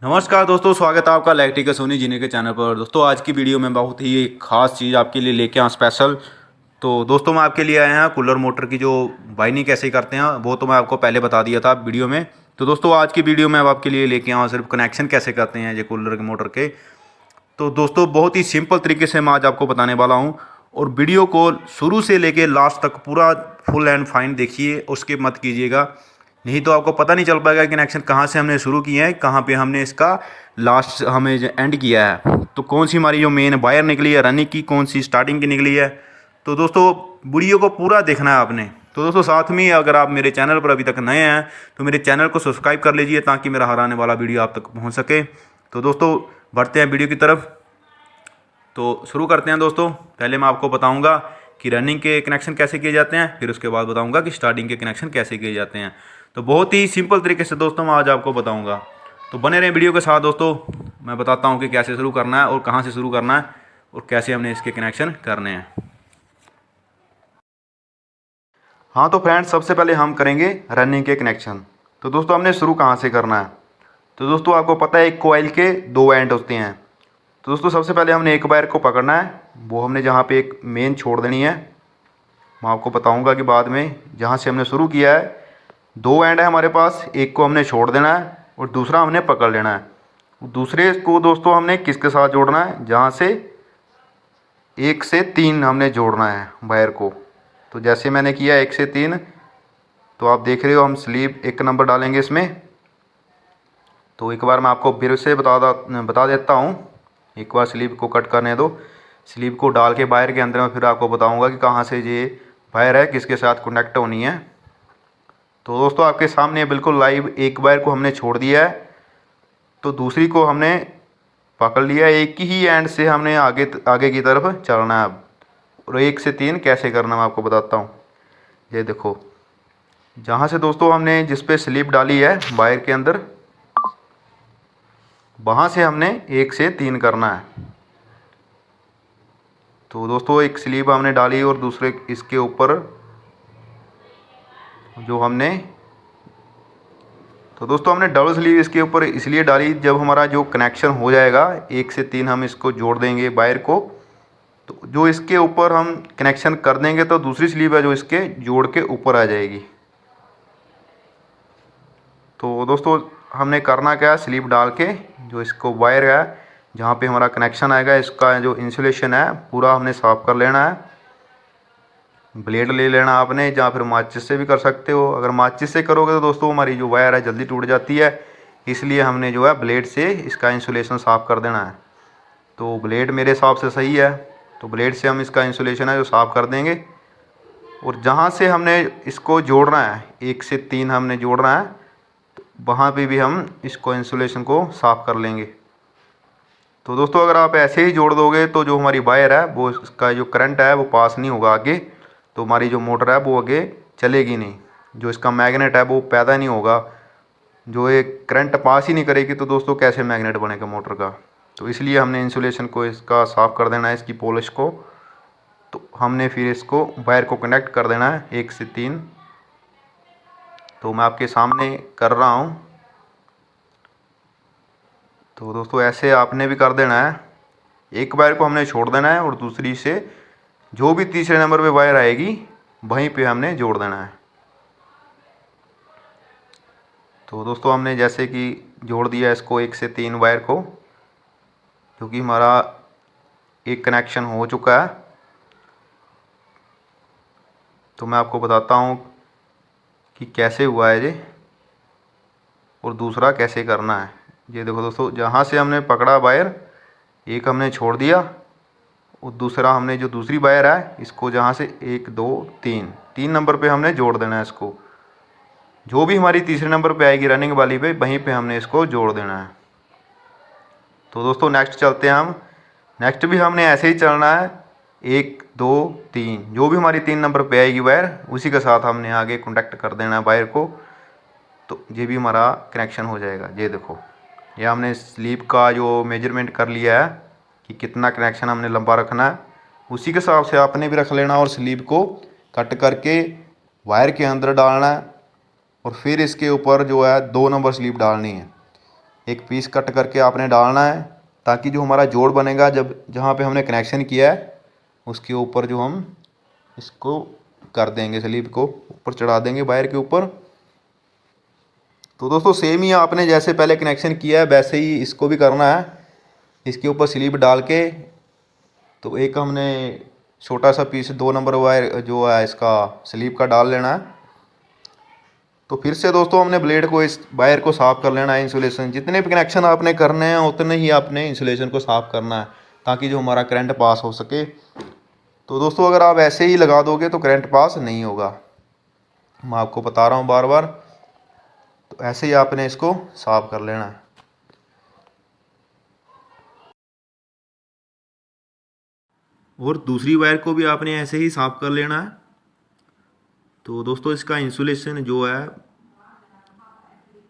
नमस्कार दोस्तों, स्वागत है आपका इलेक्ट्रिकल सोनी जीने के चैनल पर। दोस्तों आज की वीडियो में बहुत ही एक खास चीज़ आपके लिए लेके आया स्पेशल। तो दोस्तों मैं आपके लिए आया हैं कूलर मोटर की जो वायरिंग कैसे करते हैं, वो तो मैं आपको पहले बता दिया था वीडियो में। तो दोस्तों आज की वीडियो में अब आपके लिए लेके आया हूँ सिर्फ कनेक्शन कैसे करते हैं ये कूलर के मोटर के। तो दोस्तों बहुत ही सिंपल तरीके से मैं आज आपको बताने वाला हूँ, और वीडियो को शुरू से लेके लास्ट तक पूरा फुल एंड फाइन देखिए, उसके मत कीजिएगा, नहीं तो आपको पता नहीं चल पाएगा कि कनेक्शन कहाँ से हमने शुरू किया है, कहाँ पे हमने इसका लास्ट हमें एंड किया है। तो कौन सी हमारी जो मेन वायर निकली है रनिंग की, कौन सी स्टार्टिंग की निकली है। तो दोस्तों वीडियो को पूरा देखना है आपने। तो दोस्तों साथ में अगर आप मेरे चैनल पर अभी तक नए हैं तो मेरे चैनल को सब्सक्राइब कर लीजिए ताकि मेरा हर आने वाला वीडियो आप तक पहुँच सके। तो दोस्तों बढ़ते हैं वीडियो की तरफ। तो शुरू करते हैं दोस्तों। पहले मैं आपको बताऊंगा कि रनिंग के कनेक्शन कैसे किए जाते हैं, फिर उसके बाद बताऊंगा कि स्टार्टिंग के कनेक्शन कैसे किए जाते हैं। तो बहुत ही सिंपल तरीके से दोस्तों मैं आज आपको बताऊंगा, तो बने रहें वीडियो के साथ। दोस्तों मैं बताता हूं कि कैसे शुरू करना है और कहां से शुरू करना है और कैसे हमने इसके कनेक्शन करने हैं। हाँ तो फ्रेंड्स सबसे पहले हम करेंगे रनिंग के कनेक्शन। तो दोस्तों हमने शुरू कहाँ से करना है। तो दोस्तों आपको पता है एक कोयल के दो एंड होते हैं। तो दोस्तों सबसे पहले हमने एक वायर को पकड़ना है, वो हमने जहाँ पे एक मेन छोड़ देनी है। मैं आपको बताऊंगा कि बाद में जहाँ से हमने शुरू किया है दो एंड है हमारे पास, एक को हमने छोड़ देना है और दूसरा हमने पकड़ लेना है। दूसरे को दोस्तों हमने किसके साथ जोड़ना है, जहाँ से 1 से 3 हमने जोड़ना है वायर को। तो जैसे मैंने किया 1 से 3, तो आप देख रहे हो हम स्लीव 1 नंबर डालेंगे इसमें। तो एक बार मैं आपको फिर से बता देता हूँ, एक बार स्लीव को कट करने दो। स्लीव को डाल के वायर के अंदर में फिर आपको बताऊंगा कि कहाँ से ये वायर है किसके साथ कनेक्ट होनी है। तो दोस्तों आपके सामने बिल्कुल लाइव एक वायर को हमने छोड़ दिया है, तो दूसरी को हमने पकड़ लिया। एक ही एंड से हमने आगे की तरफ चलना है अब। और 1 से 3 कैसे करना मैं आपको बताता हूँ। ये देखो, जहाँ से दोस्तों हमने जिस पे स्लीव डाली है वायर के अंदर, वहाँ से हमने 1 से 3 करना है। तो दोस्तों एक स्लीव हमने डाली और दूसरे इसके ऊपर जो हमने, तो दोस्तों हमने डबल स्लीव इसके ऊपर इसलिए डाली, जब हमारा जो कनेक्शन हो जाएगा 1 से 3 हम इसको जोड़ देंगे वायर को, तो जो इसके ऊपर हम कनेक्शन कर देंगे तो दूसरी स्लीव है जो इसके जोड़ के ऊपर आ जाएगी। तो दोस्तों हमने करना क्या है, स्लीव डाल के जो इसको वायर है जहाँ पे हमारा कनेक्शन आएगा, इसका जो इंसुलेशन है पूरा हमने साफ़ कर लेना है। ब्लेड ले लेना आपने, या फिर माचिस से भी कर सकते हो। अगर माचिस से करोगे तो दोस्तों हमारी जो वायर है जल्दी टूट जाती है, इसलिए हमने जो है ब्लेड से इसका इंसुलेशन साफ़ कर देना है। तो ब्लेड मेरे हिसाब से सही है, तो ब्लेड से हम इसका इंसुलेशन है जो साफ़ कर देंगे। और जहाँ से हमने इसको जोड़ना है 1 से 3 हमने जोड़ना है, वहाँ पे भी हम इसको इंसुलेशन को साफ़ कर लेंगे। तो दोस्तों अगर आप ऐसे ही जोड़ दोगे तो जो हमारी वायर है वो, इसका जो करंट है वो पास नहीं होगा आगे, तो हमारी जो मोटर है वो आगे चलेगी नहीं, जो इसका मैग्नेट है वो पैदा नहीं होगा। जो एक करंट पास ही नहीं करेगी तो दोस्तों कैसे मैग्नेट बनेगा मोटर का। तो इसलिए हमने इंसुलेशन को इसका साफ़ कर देना है, इसकी पॉलिश को। तो हमने फिर इसको वायर को कनेक्ट कर देना है 1 से 3। तो मैं आपके सामने कर रहा हूँ। तो दोस्तों ऐसे आपने भी कर देना है, एक वायर को हमने छोड़ देना है और दूसरी से जो भी तीसरे नंबर पे वायर आएगी वहीं पे हमने जोड़ देना है। तो दोस्तों हमने जैसे कि जोड़ दिया इसको 1 से 3 वायर को, क्योंकि हमारा एक कनेक्शन हो चुका है। तो मैं आपको बताता हूँ कि कैसे हुआ है ये और दूसरा कैसे करना है। ये देखो दोस्तों, जहाँ से हमने पकड़ा वायर, एक हमने छोड़ दिया और दूसरा हमने जो दूसरी वायर है इसको जहाँ से 1 2 3 नंबर पे हमने जोड़ देना है इसको। जो भी हमारी तीसरे नंबर पे आएगी रनिंग वाली पे, वहीं पे हमने इसको जोड़ देना है। तो दोस्तों नेक्स्ट चलते हैं हम। नेक्स्ट भी हमने ऐसे ही चलना है, 1 2 3, जो भी हमारी 3 नंबर पे आएगी वायर उसी के साथ हमने आगे कॉन्टैक्ट कर देना है वायर को। तो ये भी हमारा कनेक्शन हो जाएगा। ये देखो, ये हमने स्लीव का जो मेजरमेंट कर लिया है कि कितना कनेक्शन हमने लंबा रखना है, उसी के हिसाब से आपने भी रख लेना और स्लीव को कट करके वायर के अंदर डालना है। और फिर इसके ऊपर जो है 2 नंबर स्लीव डालनी है। एक पीस कट करके आपने डालना है, ताकि जो हमारा जोड़ बनेगा जब जहाँ पे हमने कनेक्शन किया है उसके ऊपर जो हम इसको कर देंगे, स्लीव को ऊपर चढ़ा देंगे वायर के ऊपर। तो दोस्तों सेम ही आपने जैसे पहले कनेक्शन किया है वैसे ही इसको भी करना है। इसके ऊपर स्लीव डाल के तो एक हमने छोटा सा पीस 2 नंबर वायर जो है इसका स्लीव का डाल लेना है। तो फिर से दोस्तों हमने ब्लेड को, इस वायर को साफ़ कर लेना है। इंसुलेशन जितने भी कनेक्शन आपने करने हैं उतने ही आपने इंसुलेशन को साफ़ करना है, ताकि जो हमारा करंट पास हो सके। तो दोस्तों अगर आप ऐसे ही लगा दोगे तो करंट पास नहीं होगा, मैं आपको बता रहा हूँ बार बार। तो ऐसे ही आपने इसको साफ़ कर लेना है। और दूसरी वायर को भी आपने ऐसे ही साफ़ कर लेना है। तो दोस्तों इसका इंसुलेशन जो है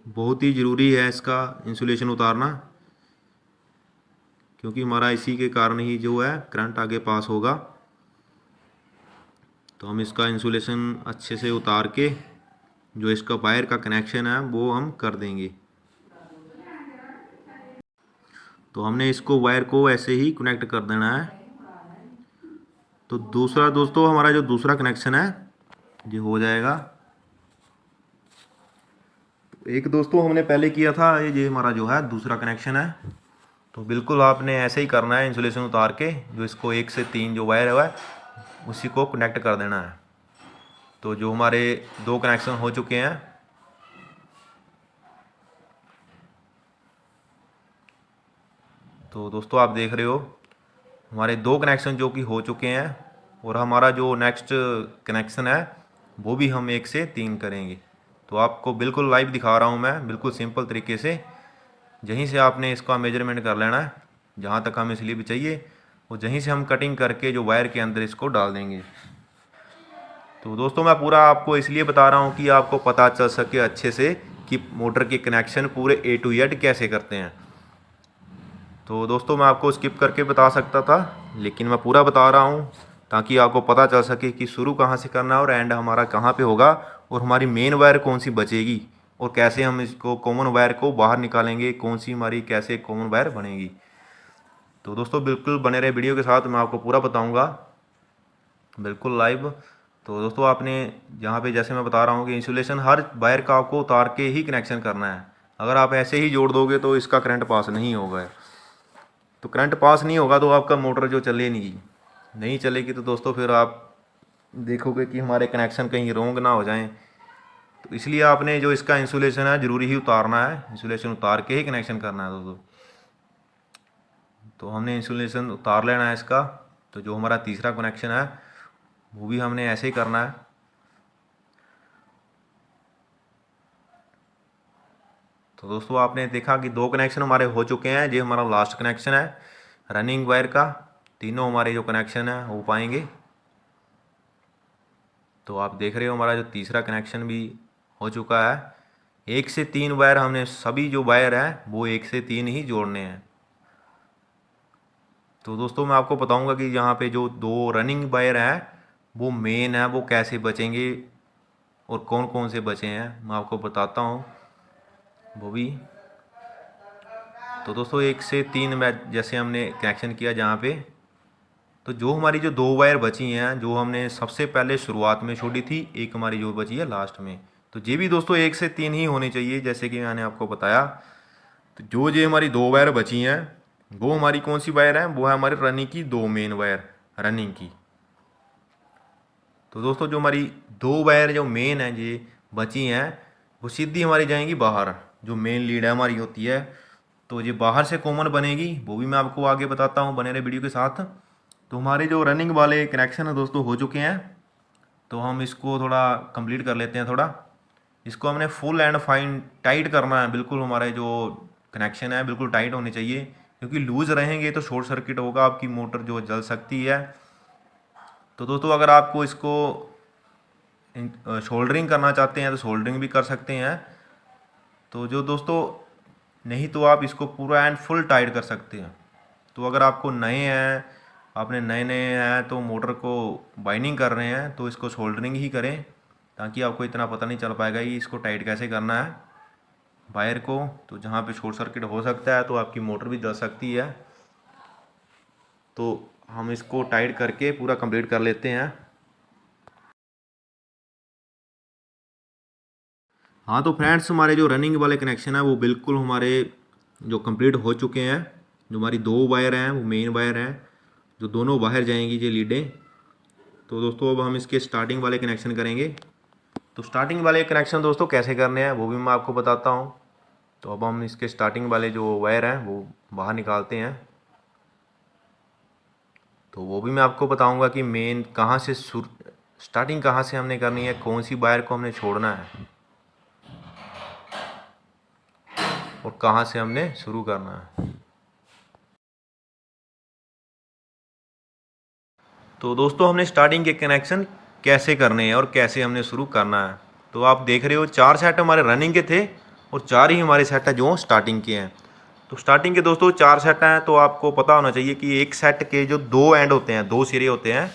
बहुत ही ज़रूरी है, इसका इंसुलेशन उतारना, क्योंकि हमारा इसी के कारण ही जो है करंट आगे पास होगा। तो हम इसका इंसुलेशन अच्छे से उतार के जो इसका वायर का कनेक्शन है वो हम कर देंगे। तो हमने इसको वायर को ऐसे ही कनेक्ट कर देना है। तो दूसरा दोस्तों हमारा जो दूसरा कनेक्शन है ये हो जाएगा। एक दोस्तों हमने पहले किया था, ये हमारा जो है दूसरा कनेक्शन है। तो बिल्कुल आपने ऐसे ही करना है, इंसुलेशन उतार के जो इसको 1 से 3 जो वायर है उसी को कनेक्ट कर देना है। तो जो हमारे 2 कनेक्शन हो चुके हैं, तो दोस्तों आप देख रहे हो हमारे 2 कनेक्शन जो कि हो चुके हैं, और हमारा जो नेक्स्ट कनेक्शन है वो भी हम 1 से 3 करेंगे। तो आपको बिल्कुल लाइव दिखा रहा हूँ मैं, बिल्कुल सिंपल तरीके से। यहीं से आपने इसका मेजरमेंट कर लेना है जहाँ तक हमें स्लीव चाहिए, और यहीं से हम कटिंग करके जो वायर के अंदर इसको डाल देंगे। तो दोस्तों मैं पूरा आपको इसलिए बता रहा हूँ कि आपको पता चल सके अच्छे से कि मोटर के कनेक्शन पूरे A to Z कैसे करते हैं। तो दोस्तों मैं आपको स्किप करके बता सकता था, लेकिन मैं पूरा बता रहा हूँ ताकि आपको पता चल सके कि शुरू कहाँ से करना है और एंड हमारा कहाँ पे होगा, और हमारी मेन वायर कौन सी बचेगी, और कैसे हम इसको कॉमन वायर को बाहर निकालेंगे, कौन सी हमारी कैसे कॉमन वायर बनेगी। तो दोस्तों बिल्कुल बने रहे वीडियो के साथ, मैं आपको पूरा बताऊँगा बिल्कुल लाइव। तो दोस्तों आपने यहाँ पे जैसे मैं बता रहा हूँ कि इंसुलेशन हर वायर का आपको उतार के ही कनेक्शन करना है। अगर आप ऐसे ही जोड़ दोगे तो इसका करंट पास नहीं होगा। तो करंट पास नहीं होगा तो आपका मोटर जो नहीं चलेगी, तो दोस्तों फिर आप देखोगे कि हमारे कनेक्शन कहीं रोंग ना हो जाएं। तो इसलिए आपने जो इसका इंसुलेशन है ज़रूरी ही उतारना है, इंसुलेशन उतार के ही कनेक्शन करना है दोस्तों। तो हमने इंसुलेशन उतार लेना है इसका। तो जो हमारा तीसरा कनेक्शन है वो भी हमने ऐसे ही करना है। तो दोस्तों आपने देखा कि 2 कनेक्शन हमारे हो चुके हैं, ये हमारा लास्ट कनेक्शन है रनिंग वायर का। तीनों हमारे जो कनेक्शन है हो पाएंगे। तो आप देख रहे हो हमारा जो तीसरा कनेक्शन भी हो चुका है। 1 से 3 वायर हमने, सभी जो वायर हैं वो 1 से 3 ही जोड़ने हैं। तो दोस्तों मैं आपको बताऊंगा कि यहाँ पे जो 2 रनिंग वायर हैं वो मेन है, वो कैसे बचेंगे और कौन कौन से बचे हैं मैं आपको बताता हूँ वो भी। तो दोस्तों 1 से 3 में जैसे हमने कनेक्शन किया जहाँ पे, तो जो हमारी जो 2 वायर बची हैं जो हमने सबसे पहले शुरुआत में छोड़ी थी, एक हमारी जो बची है लास्ट में, तो ये भी दोस्तों 1 से 3 ही होनी चाहिए जैसे कि मैंने आपको बताया। तो जो ये हमारी 2 वायर बची हैं वो हमारी कौन सी वायर है, वो है हमारी रनिंग की 2 मेन वायर रनिंग की। तो दोस्तों जो हमारी 2 वायर जो मेन है ये बची हैं वो सीधी हमारी जाएंगी बाहर, जो मेन लीड है हमारी होती है। तो ये बाहर से कॉमन बनेगी, वो भी मैं आपको आगे बताता हूँ, बने रहे वीडियो के साथ। तो हमारे जो रनिंग वाले कनेक्शन है दोस्तों हो चुके हैं। तो हम इसको थोड़ा कंप्लीट कर लेते हैं। थोड़ा इसको हमने फुल एंड फाइन टाइट करना है, बिल्कुल हमारे जो कनेक्शन है बिल्कुल टाइट होने चाहिए, क्योंकि लूज़ रहेंगे तो शॉर्ट सर्किट होगा, आपकी मोटर जो जल सकती है। तो दोस्तों अगर आपको इसको सोल्डरिंग करना चाहते हैं तो सोल्डरिंग भी कर सकते हैं। तो जो दोस्तों नहीं तो आप इसको पूरा एंड फुल टाइट कर सकते हैं। तो अगर आपको नए हैं, आपने नए नए हैं तो मोटर को बाइंडिंग कर रहे हैं तो इसको सोल्डरिंग ही करें, ताकि आपको इतना पता नहीं चल पाएगा कि इसको टाइट कैसे करना है। वायर को, तो जहाँ पे शॉर्ट सर्किट हो सकता है तो आपकी मोटर भी जल सकती है। तो हम इसको टाइट करके पूरा कंप्लीट कर लेते हैं। हाँ तो फ्रेंड्स, हमारे जो रनिंग वाले कनेक्शन है वो बिल्कुल हमारे जो कंप्लीट हो चुके हैं। जो हमारी 2 वायर हैं वो मेन वायर हैं, जो दोनों बाहर जाएंगी ये लीडें। तो दोस्तों अब हम इसके स्टार्टिंग वाले कनेक्शन करेंगे। तो स्टार्टिंग वाले कनेक्शन दोस्तों कैसे करने हैं वो भी मैं आपको बताता हूँ। तो अब हम इसके स्टार्टिंग वाले जो वायर हैं वो बाहर निकालते हैं। तो वो भी मैं आपको बताऊंगा कि मेन कहाँ से स्टार्टिंग कहाँ से हमने करनी है, कौन सी वायर को हमने छोड़ना है और कहाँ से हमने शुरू करना है। तो दोस्तों हमने स्टार्टिंग के कनेक्शन कैसे करने हैं और कैसे हमने शुरू करना है। तो आप देख रहे हो 4 सेट हमारे रनिंग के थे और 4 ही हमारे सेट है जो स्टार्टिंग के हैं। तो स्टार्टिंग के दोस्तों 4 सेट हैं। तो आपको पता होना चाहिए कि एक सेट के जो 2 एंड होते हैं, 2 सिरे होते हैं,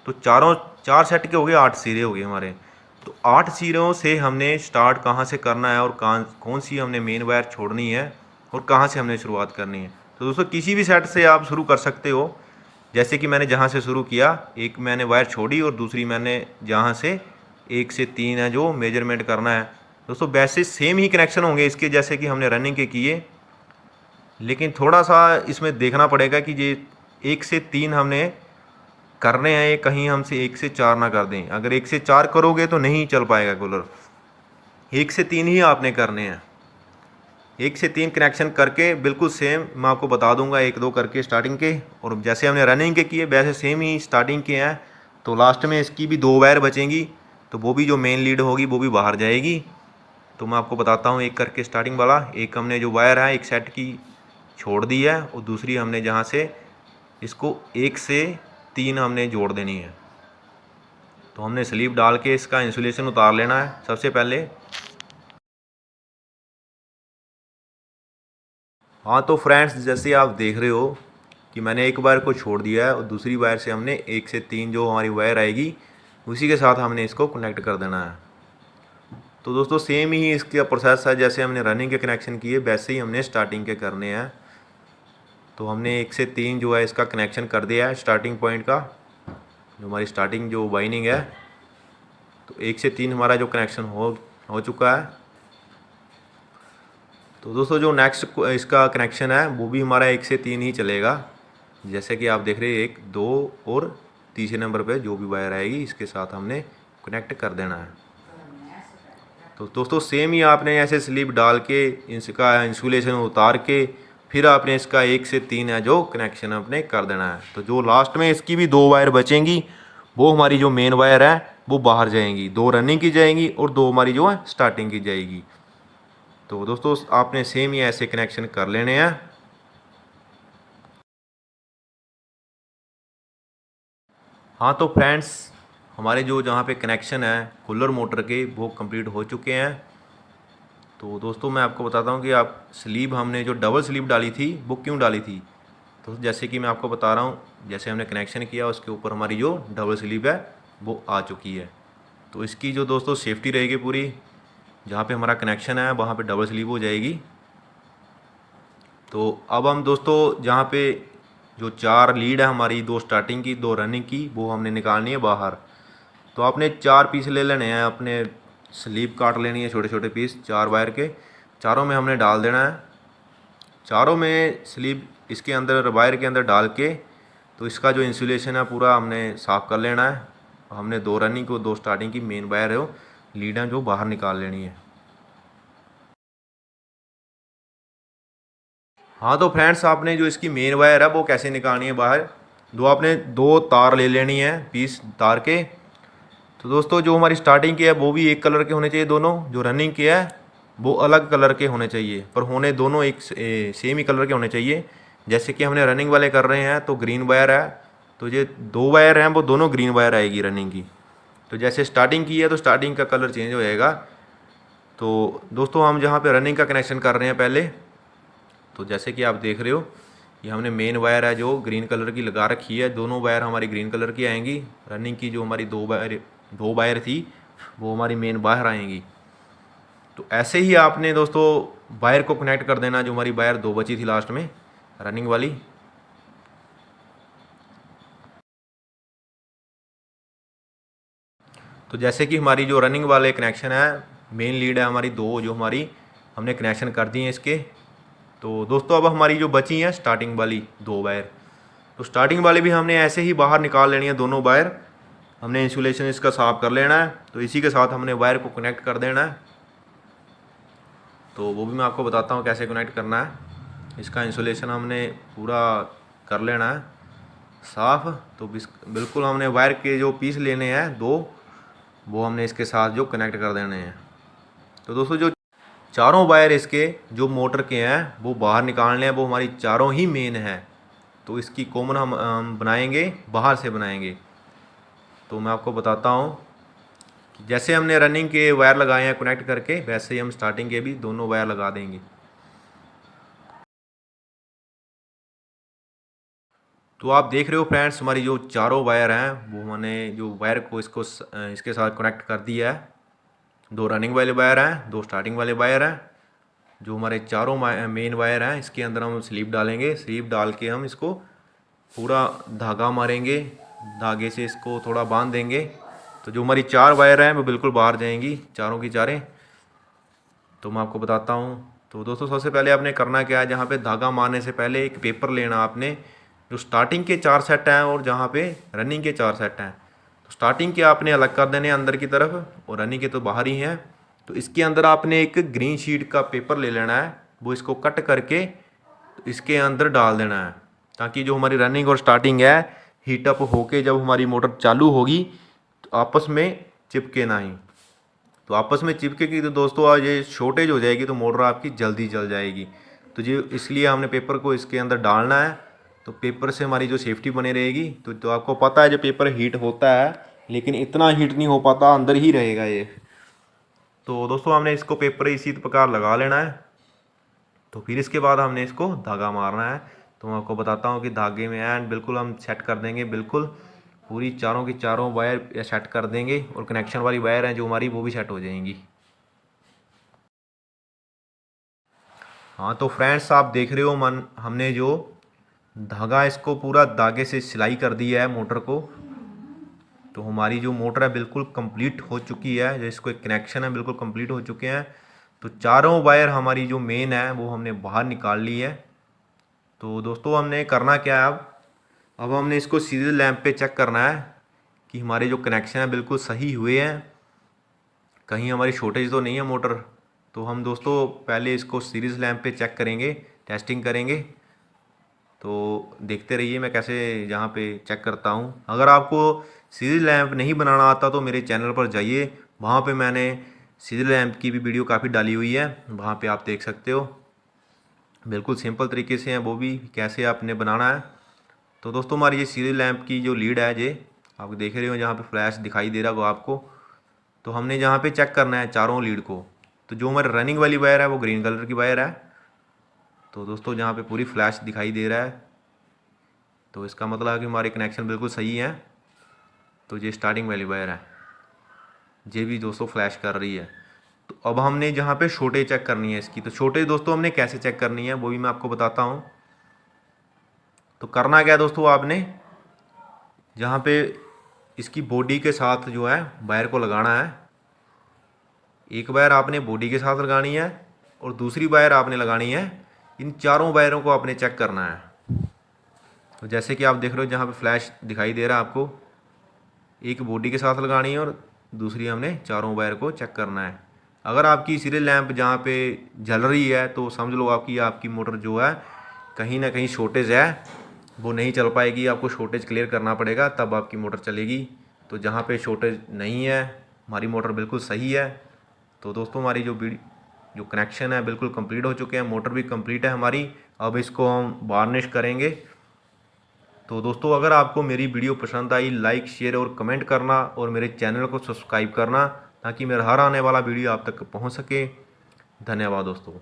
तो 4 सेट के हो गए 8 सिरे हो गए हमारे। तो 8 सिरों से हमने स्टार्ट कहाँ से करना है और कौन सी हमने मेन वायर छोड़नी है और कहाँ से हमने शुरुआत करनी है। तो दोस्तों किसी भी सेट से आप शुरू कर सकते हो। जैसे कि मैंने जहाँ से शुरू किया, एक मैंने वायर छोड़ी और दूसरी मैंने जहाँ से 1 से 3 है जो मेजरमेंट करना है। दोस्तों वैसे सेम ही कनेक्शन होंगे इसके जैसे कि हमने रनिंग के किए, लेकिन थोड़ा सा इसमें देखना पड़ेगा कि ये 1 से 3 हमने करने हैं, कहीं हमसे 1 से 4 ना कर दें। अगर 1 से 4 करोगे तो नहीं चल पाएगा कूलर। 1 से 3 ही आपने करने हैं। 1 से 3 कनेक्शन करके बिल्कुल सेम मैं आपको बता दूंगा, 1-2 करके स्टार्टिंग के, और जैसे हमने रनिंग के किए वैसे सेम ही स्टार्टिंग के हैं। तो लास्ट में इसकी भी 2 वायर बचेंगी, तो वो भी जो मेन लीड होगी वो भी बाहर जाएगी। तो मैं आपको बताता हूँ एक करके स्टार्टिंग वाला। एक हमने जो वायर है एक सेट की छोड़ दी है और दूसरी हमने जहाँ से इसको 1 से 3 हमने जोड़ देनी है। तो हमने स्लीव डाल के इसका इंसुलेशन उतार लेना है सबसे पहले। हाँ तो फ्रेंड्स, जैसे आप देख रहे हो कि मैंने एक वायर को छोड़ दिया है और दूसरी वायर से हमने 1 से 3 जो हमारी वायर आएगी उसी के साथ हमने इसको कनेक्ट कर देना है। तो दोस्तों सेम ही इसका प्रोसेस है, जैसे हमने रनिंग के कनेक्शन किए वैसे ही हमने स्टार्टिंग के करने हैं। तो हमने 1 से 3 जो है इसका कनेक्शन कर दिया है स्टार्टिंग पॉइंट का, जो हमारी स्टार्टिंग जो वाइनिंग है। तो 1 से 3 हमारा जो कनेक्शन हो चुका है। तो दोस्तों जो नेक्स्ट इसका कनेक्शन है वो भी हमारा 1 से 3 ही चलेगा। जैसे कि आप देख रहे हैं 1, 2 और तीसरे नंबर पे जो भी वायर आएगी इसके साथ हमने कनेक्ट कर देना है। तो दोस्तों सेम ही आपने ऐसे स्लिप डाल के इसका इंसुलेशन उतार के फिर आपने इसका 1 से 3 है जो कनेक्शन अपने कर देना है। तो जो लास्ट में इसकी भी 2 वायर बचेंगी वो हमारी जो मेन वायर है वो बाहर जाएंगी, 2 रनिंग की जाएंगी और 2 हमारी जो है स्टार्टिंग की जाएगी। तो दोस्तों आपने सेम ही ऐसे कनेक्शन कर लेने हैं। हाँ तो फ्रेंड्स, हमारे जो जहाँ पे कनेक्शन है कूलर मोटर के वो कंप्लीट हो चुके हैं। तो दोस्तों मैं आपको बताता हूँ कि आप स्लीव हमने जो डबल स्लीव डाली थी वो क्यों डाली थी। तो जैसे कि मैं आपको बता रहा हूँ, जैसे हमने कनेक्शन किया उसके ऊपर हमारी जो डबल स्लीव है वो आ चुकी है। तो इसकी जो दोस्तों सेफ्टी रहेगी पूरी, जहाँ पे हमारा कनेक्शन है वहाँ पे डबल स्लीव हो जाएगी। तो अब हम दोस्तों जहाँ पे जो 4 लीड है हमारी, 2 स्टार्टिंग की 2 रनिंग की, वो हमने निकालनी है बाहर। तो आपने 4 पीस ले लेने हैं, अपने स्लीव काट लेनी है छोटे छोटे पीस 4 वायर के, चारों में हमने डाल देना है। चारों में स्लीव इसके अंदर वायर के अंदर डाल के तो इसका जो इंसुलेशन है पूरा हमने साफ़ कर लेना है। हमने 2 रनिंग को 2 स्टार्टिंग की मेन वायर है वो लीड है जो बाहर निकाल लेनी है। हाँ तो फ्रेंड्स, आपने जो इसकी मेन वायर है वो कैसे निकालनी है बाहर, आपने 2 तार ले लेनी है पीस तार के। तो दोस्तों जो हमारी स्टार्टिंग के है वो भी एक कलर के होने चाहिए दोनों, जो रनिंग के है वो अलग कलर के होने चाहिए, पर होने दोनों एक सेम ही कलर के होने चाहिए। जैसे कि हमने रनिंग वाले कर रहे हैं तो ग्रीन वायर है, तो ये 2 वायर हैं वो दोनों ग्रीन वायर आएगी रनिंग की। तो जैसे स्टार्टिंग की है तो स्टार्टिंग का कलर चेंज हो जाएगा। तो दोस्तों हम जहाँ पे रनिंग का कनेक्शन कर रहे हैं पहले, तो जैसे कि आप देख रहे हो ये हमने मेन वायर है जो ग्रीन कलर की लगा रखी है, दोनों वायर हमारी ग्रीन कलर की आएंगी। रनिंग की जो हमारी 2 वायर थी वो हमारी मेन बाहर आएंगी। तो ऐसे ही आपने दोस्तों वायर को कनेक्ट कर देना, जो हमारी वायर 2 बची थी लास्ट में रनिंग वाली। तो जैसे कि हमारी जो रनिंग वाले कनेक्शन है, मेन लीड है हमारी 2 जो हमारी हमने कनेक्शन कर दी हैं इसके। तो दोस्तों अब हमारी जो बची हैं स्टार्टिंग वाली 2 वायर, तो स्टार्टिंग वाली भी हमने ऐसे ही बाहर निकाल लेनी है दोनों वायर। हमने इंसुलेशन इसका साफ कर लेना है, तो इसी के साथ हमने वायर को कनेक्ट कर देना है। तो वो भी मैं आपको बताता हूँ कैसे कनेक्ट करना है। इसका इंसुलेशन हमने पूरा कर लेना है साफ़। तो बिल्कुल हमने वायर के जो पीस लेने हैं 2, वो हमने इसके साथ जो कनेक्ट कर देने हैं। तो दोस्तों जो चारों वायर इसके जो मोटर के हैं वो बाहर निकालने हैं, वो हमारी चारों ही मेन है। तो इसकी कॉमन हम बनाएंगे, बाहर से बनाएंगे। तो मैं आपको बताता हूँ कि जैसे हमने रनिंग के वायर लगाए हैं कनेक्ट करके, वैसे ही हम स्टार्टिंग के भी दोनों वायर लगा देंगे। तो आप देख रहे हो फ्रेंड्स, हमारी जो चारों वायर हैं वो मैंने जो वायर को इसके साथ कनेक्ट कर दिया है। 2 रनिंग वाले वायर हैं, 2 स्टार्टिंग वाले वायर हैं। जो हमारे चारों मेन वायर हैं इसके अंदर हम स्लीप डालेंगे। स्लीप डाल के हम इसको पूरा धागा मारेंगे, धागे से इसको थोड़ा बांध देंगे। तो जो हमारी 4 वायर हैं वो बिल्कुल बाहर जाएंगी, चारों की चारें। तो मैं आपको बताता हूँ। तो दोस्तों सबसे पहले आपने करना क्या है, जहाँ पे धागा मारने से पहले एक पेपर लेना आपने। जो स्टार्टिंग के 4 सेट हैं और जहाँ पे रनिंग के 4 सेट हैं, तो स्टार्टिंग के आपने अलग कर देने अंदर की तरफ, और रनिंग के तो बाहर ही हैं। तो इसके अंदर आपने एक ग्रीन शीट का पेपर ले लेना है, वो इसको कट करके इसके अंदर डाल देना है, ताकि जो हमारी रनिंग और स्टार्टिंग है हीटअप होके जब हमारी मोटर चालू होगी तो आपस में चिपके ना ही। तो आपस में चिपकेगी तो दोस्तों आज ये शॉर्टेज हो जाएगी, तो मोटर आपकी जल्दी जल जाएगी। तो जो इसलिए हमने पेपर को इसके अंदर डालना है। तो पेपर से हमारी जो सेफ्टी बनी रहेगी। तो आपको पता है जो पेपर हीट होता है, लेकिन इतना हीट नहीं हो पाता, अंदर ही रहेगा ये। तो दोस्तों हमने इसको पेपर इसी प्रकार लगा लेना है। तो फिर इसके बाद हमने इसको धागा मारना है। तो मैं आपको बताता हूँ कि धागे में एंड बिल्कुल हम सेट कर देंगे, बिल्कुल पूरी चारों की चारों वायर सेट कर देंगे, और कनेक्शन वाली वायर हैं जो हमारी वो भी सेट हो जाएंगी। हाँ तो फ्रेंड्स आप देख रहे हो हमने जो धागा इसको पूरा धागे से सिलाई कर दिया है मोटर को। तो हमारी जो मोटर है बिल्कुल कंप्लीट हो चुकी है, जो इसको एक कनेक्शन है बिल्कुल कंप्लीट हो चुके हैं। तो चारों वायर हमारी जो मेन है वो हमने बाहर निकाल ली है। तो दोस्तों हमने करना क्या है, अब हमने इसको सीरीज लैंप पे चेक करना है कि हमारे जो कनेक्शन है बिल्कुल सही हुए हैं, कहीं हमारी शॉर्टेज तो नहीं है मोटर। तो हम दोस्तों पहले इसको सीरीज़ लैंप पे चेक करेंगे, टेस्टिंग करेंगे। तो देखते रहिए मैं कैसे यहाँ पे चेक करता हूँ। अगर आपको सीरीज लैंप नहीं बनाना आता तो मेरे चैनल पर जाइए, वहाँ पे मैंने सीरीज लैंप की भी वीडियो काफ़ी डाली हुई है, वहाँ पे आप देख सकते हो। बिल्कुल सिंपल तरीके से है वो भी, कैसे आपने बनाना है। तो दोस्तों हमारी ये सीरीज लैंप की जो लीड है, ये आप देख रहे हो जहाँ पे फ्लैश दिखाई दे रहा होगा आपको। तो हमने जहाँ पे चेक करना है चारों लीड को। तो जो हमारी रनिंग वाली वायर है वो ग्रीन कलर की वायर है। तो दोस्तों जहाँ पे पूरी फ्लैश दिखाई दे रहा है, तो इसका मतलब है कि हमारे कनेक्शन बिल्कुल सही है। तो ये स्टार्टिंग वाली वायर है, ये भी दोस्तों फ्लैश कर रही है। तो अब हमने जहाँ पे शॉर्टेज चेक करनी है इसकी, तो शॉर्टेज दोस्तों हमने कैसे चेक करनी है वो भी मैं आपको बताता हूँ। तो करना क्या है दोस्तों, आपने जहाँ पे इसकी बॉडी के साथ जो है वायर को लगाना है, एक वायर आपने बॉडी के साथ लगानी है और दूसरी वायर आपने लगानी है, इन चारों वायरों को आपने चेक करना है। तो जैसे कि आप देख रहे हो जहाँ पे फ्लैश दिखाई दे रहा है आपको, एक बॉडी के साथ लगानी है और दूसरी हमने चारों वायर को चेक करना है। अगर आपकी सीरियल लैंप जहाँ पे जल रही है तो समझ लो आपकी मोटर जो है कहीं ना कहीं शॉर्टेज है, वो नहीं चल पाएगी। आपको शॉर्टेज क्लियर करना पड़ेगा तब आपकी मोटर चलेगी। तो जहाँ पे शॉर्टेज नहीं है हमारी मोटर बिल्कुल सही है। तो दोस्तों हमारी जो कनेक्शन है बिल्कुल कंप्लीट हो चुके हैं, मोटर भी कंप्लीट है हमारी। अब इसको हम वार्निश करेंगे। तो दोस्तों अगर आपको मेरी वीडियो पसंद आई, लाइक शेयर और कमेंट करना, और मेरे चैनल को सब्सक्राइब करना, ताकि मेरा हर आने वाला वीडियो आप तक पहुंच सके। धन्यवाद दोस्तों।